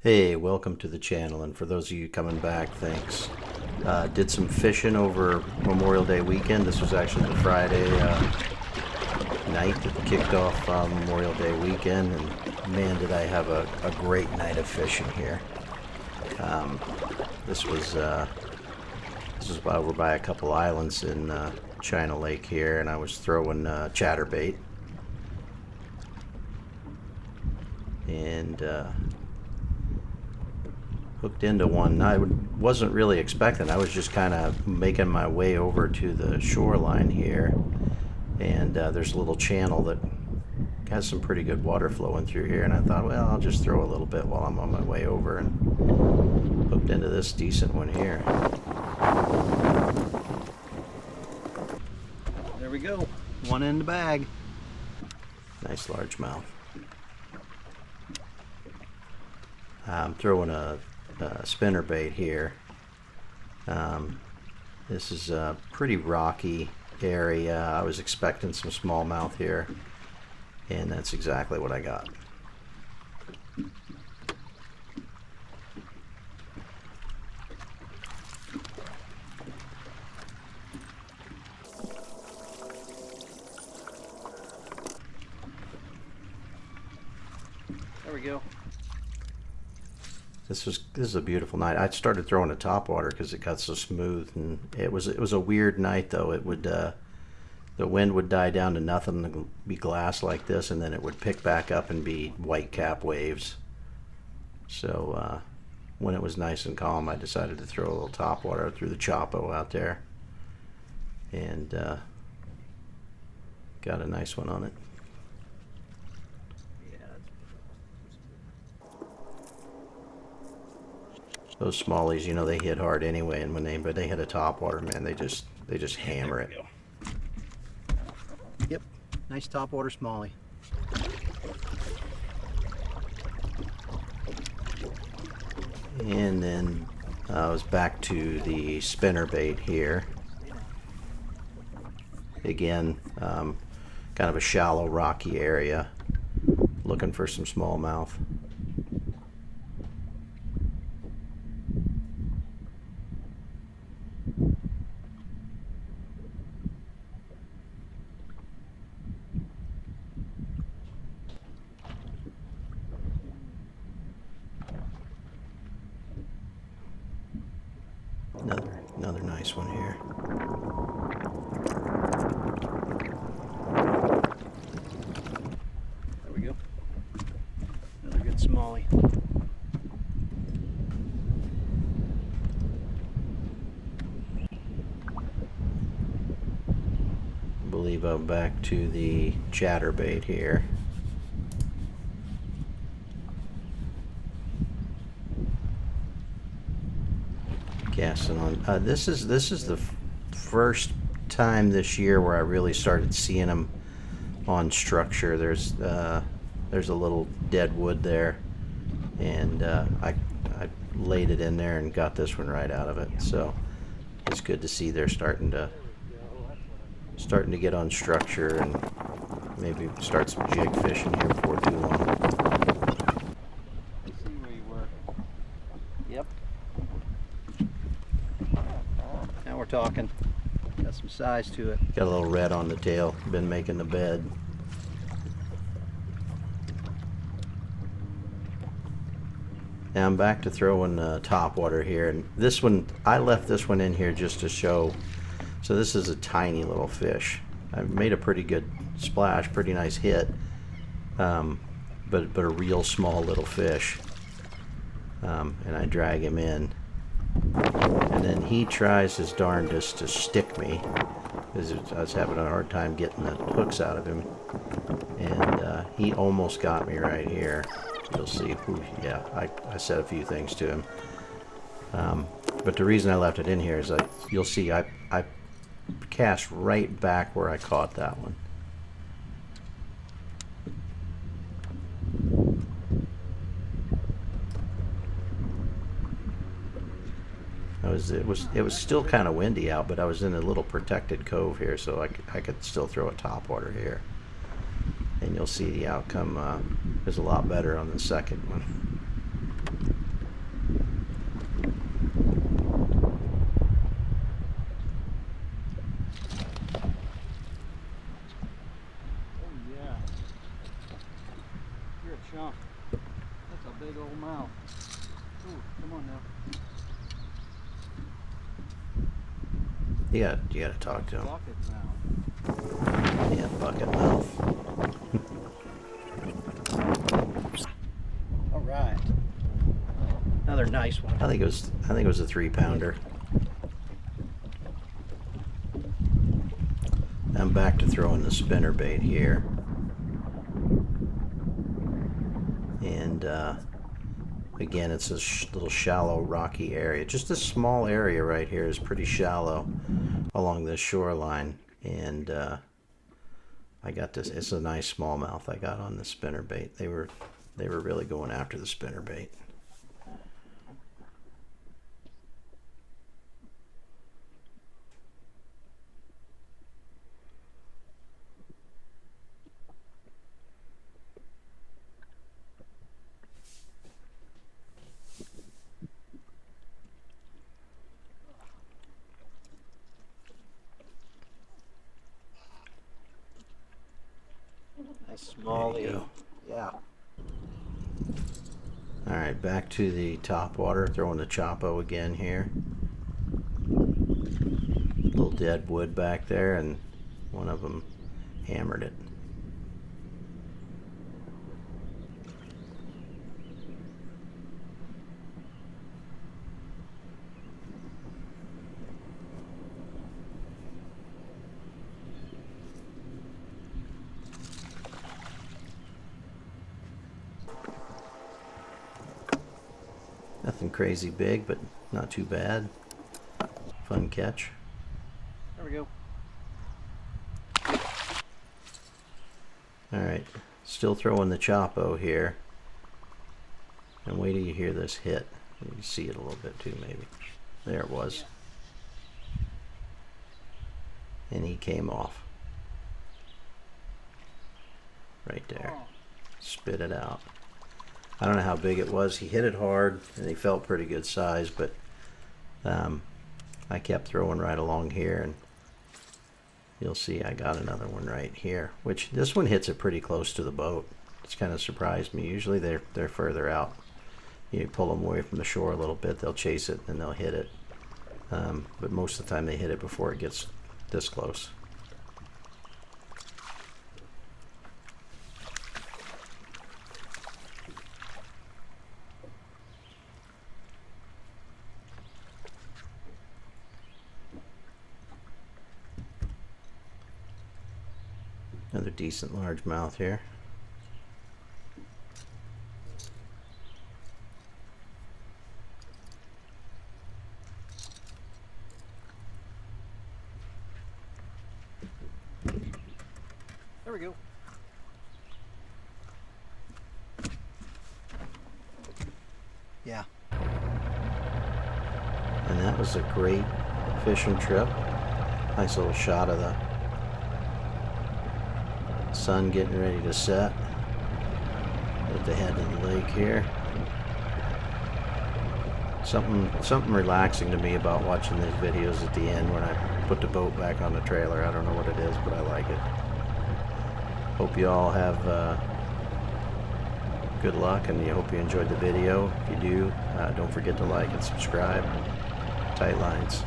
Hey, welcome to the channel, and for those of you coming back, thanks. Did some fishing over Memorial Day weekend. This was actually the Friday night that kicked off Memorial Day weekend, and man, did I have a great night of fishing here. This was over by a couple islands in China Lake here, and I was throwing chatterbait, and hooked into one. I wasn't really expecting. I was just kind of making my way over to the shoreline here, and there's a little channel that has some pretty good water flowing through here, and I thought, well, I'll just throw a little bit while I'm on my way over, and hooked into this decent one here. There we go, one in the bag. Nice largemouth. I'm throwing a spinnerbait here. This is a pretty rocky area. I was expecting some smallmouth here, and that's exactly what I got. There we go. This is a beautiful night. I started throwing a topwater because it got so smooth, and it was a weird night though. It would the wind would die down to nothing, and be glass like this, and then it would pick back up and be white cap waves. So when it was nice and calm, I decided to throw a little topwater through the Chapo out there, and got a nice one on it. Those smallies, you know, they hit hard anyway, and when they hit a topwater, man, they just hammer it. Yep, nice topwater smallie. And then I was back to the spinnerbait here. Again, kind of a shallow, rocky area, looking for some smallmouth. Another nice one here. There we go. Another good smallie. I believe I'm back to the chatterbait here. Casting on. This is the first time this year where I really started seeing them on structure. There's a little dead wood there, and I laid it in there and got this one right out of it. So it's good to see they're starting to get on structure, and maybe start some jig fishing here before too long. We're talking. Got some size to it. Got a little red on the tail. Been making the bed. Now I'm back to throwing topwater here, and this one, I left this one in here just to show. So this is a tiny little fish. I've made a pretty good splash, pretty nice hit, but a real small little fish, and I drag him in. And then he tries his darndest to stick me, because I was having a hard time getting the hooks out of him. And he almost got me right here. You'll see. Ooh, yeah, I said a few things to him. But the reason I left it in here is you'll see I cast right back where I caught that one. It was still kind of windy out, but I was in a little protected cove here, so I could still throw a topwater here. And you'll see the outcome is a lot better on the second one. big old mouth. Ooh, come on now. You gotta talk to him. Bucket mouth. Yeah, bucket mouth. All right. Another nice one. I think it was a 3-pounder. I'm back to throwing the spinnerbait here. And again, it's a little shallow rocky area. Just this small area right here is pretty shallow along this shoreline. And I got this, it's a nice smallmouth I got on the spinnerbait. They were really going after the spinnerbait. Nice smallie. Yeah. Alright, back to the top water, throwing the Choppo again here. Little dead wood back there, and one of them hammered it. Nothing crazy big, but not too bad. Fun catch. There we go. Alright, still throwing the Choppo here. And wait till you hear this hit. You can see it a little bit too, maybe. There it was. And he came off. Right there. Spit it out. I don't know how big it was. He hit it hard and he felt pretty good size, but I kept throwing right along here, and you'll see I got another one right here, which this one hits it pretty close to the boat. It's kind of surprised me. Usually they're further out. You pull them away from the shore a little bit, they'll chase it and they'll hit it. But most of the time they hit it before it gets this close. Another decent largemouth here. There we go. Yeah. And that was a great fishing trip. Nice little shot of the sun getting ready to set at the head of the lake here. Something relaxing to me about watching these videos at the end when I put the boat back on the trailer. I don't know what it is, but I like it. Hope you all have good luck, and I hope you enjoyed the video. If you do, don't forget to like and subscribe. Tight lines.